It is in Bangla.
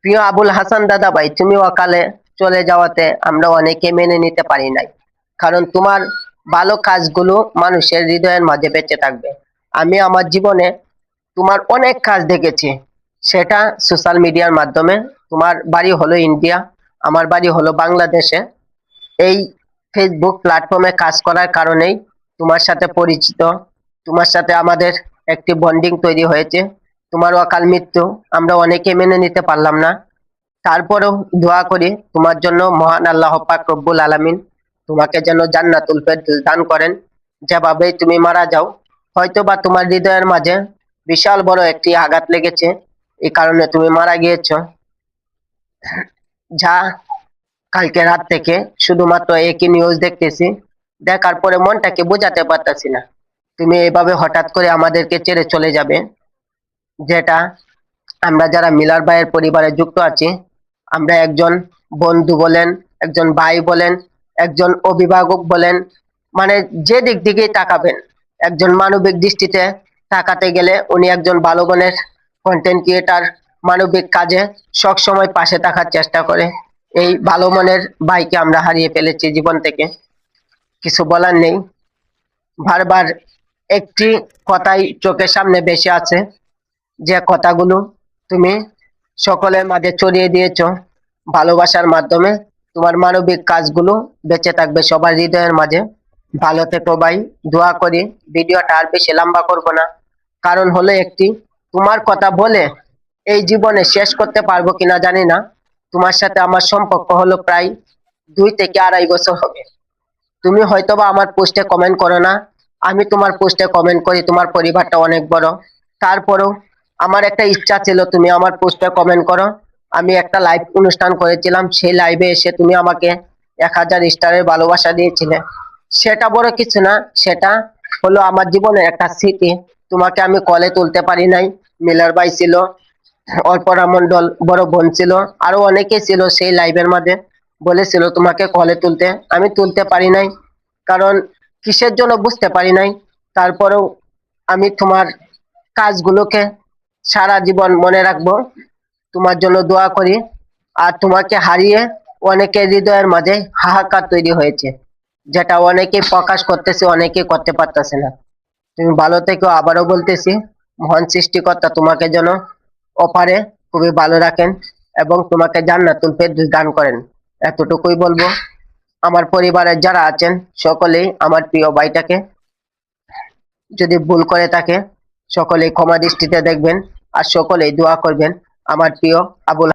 প্রিয় আবুল হাসান দাদা ভাই, তুমি অকালে চলে যাওয়াতে আমরা অনেকে মেনে নিতে পারি নাই। কারণ তোমার ভালো কাজগুলো মানুষের হৃদয়ের মাঝে বেঁচে থাকবে। আমি আমার জীবনে তোমার অনেক কাজ দেখেছি, সেটা সোশ্যাল মিডিয়ার মাধ্যমে। তোমার বাড়ি হলো ইন্ডিয়া, আমার বাড়ি হলো বাংলাদেশে। এই ফেসবুক প্ল্যাটফর্মে কাজ করার কারণেই তোমার সাথে পরিচিত, তোমার সাথে আমাদের একটি বন্ডিং তৈরি হয়েছে। তোমার অকাল মৃত্যু আমরা অনেকে মেনে নিতে পারলাম না। তারপরেও দোয়া করি তোমার জন্য, মহান আল্লাহ পাক রব্বুল আলামিন তোমাকে যেন জান্নাতুল ফেরদৌস দান করেন। যেভাবে তুমি মারা যাও, হয়তো বা তোমার হৃদয়ের মাঝে বিশাল বড় একটি আঘাত লেগেছে, এই কারণে তুমি মারা গিয়েছো। যা কালকে রাত থেকে শুধুমাত্র একই নিউজ দেখতেছি, দেখার পরে মনটাকে বোঝাতে পারতাছি না তুমি এভাবে হঠাৎ করে আমাদেরকে ছেড়ে চলে যাবে। যেটা আমরা যারা মিলার ভাইয়ের পরিবারে যুক্ত আছি, আমরা একজন বন্ধু বলেন, একজন ভাই বলেন, একজন অভিভাবক বলেন, মানে যে দিক দিকেই তাকাবেন, একজন মানবিক দৃষ্টিতে তাকাতে গেলে উনি একজন ভালো মানের কন্টেন্ট ক্রিয়েটার, মানবিক কাজে সবসময় পাশে থাকার চেষ্টা করে। এই ভালো মনের ভাইকে আমরা হারিয়ে ফেলেছি জীবন থেকে, কিছু বলার নেই। বারবার একটি কথাই চোখের সামনে ভেসে আছে, যে কথাগুলো তুমি সকলের মাঝে ছড়িয়ে দিয়েছো ভালোবাসার মাধ্যমে। তোমার মানবিক কাজগুলো বেঁচে থাকবে সবার হৃদয়ের মাঝে। ভালো থেকো ভাই, দোয়া করি। ভিডিওটা আর বেশি লম্বা করব না, কারণ হলো একটি, তোমার কথা বলে এই জীবনে শেষ করতে পারবো কিনা জানি না। তোমার সাথে আমার সম্পর্ক হলো প্রায় 2 থেকে 2.5 বছর হবে। তুমি হয়তোবা আমার পোস্টে কমেন্ট করো না, আমি তোমার পোস্টে কমেন্ট করি। তোমার পরিবারটা অনেক বড়, তারপরেও আমার একটা ইচ্ছা ছিল তুমি আমার পোস্টে কমেন্ট করো। আমি একটা লাইভ অনুষ্ঠান করেছিলাম, সেই লাইভে এসে তুমি আমাকে 1000 স্টারের ভালোবাসা দিয়েছিলে। সেটা বড় কিছু না, সেটা হলো আমার জীবনের একটা স্মৃতি। তোমাকে আমি কলে তুলতে পারি নাই। মিলার ভাই ছিল, অর্পণা মন্ডল বড় বোন ছিল, আরো অনেকে ছিল সেই লাইভের মাঝে, বলেছিল তোমাকে কলে তুলতে, আমি তুলতে পারি নাই। কারণ কিসের জন্য বুঝতে পারি নাই। তারপরেও আমি তোমার কাজগুলোকে সারা জীবন মনে রাখবো, তোমার জন্য দোয়া করি। আর তোমাকে হারিয়ে অনেকের হৃদয়ের মাঝে হাহাকার তৈরি হয়েছে, যেটা অনেকে প্রকাশ করতেছে, অনেকে করতে পারতেছে না। তুমি ভালো থেকো, আবারও বলতেছি, মহান সৃষ্টিকর্তা তোমাকে যেন অপারে খুবই ভালো রাখেন এবং তোমাকে জান্নাতুল ফেরদৌস দান করেন। এতটুকুই বলবো। আমার পরিবারের যারা আছেন সকলেই আমার প্রিয় ভাইটাকে যদি ভুল করে থাকে সকলেই ক্ষমা দৃষ্টিতে দেখবেন, আর সকলেই দোয়া করবেন আমার প্রিয় আবুল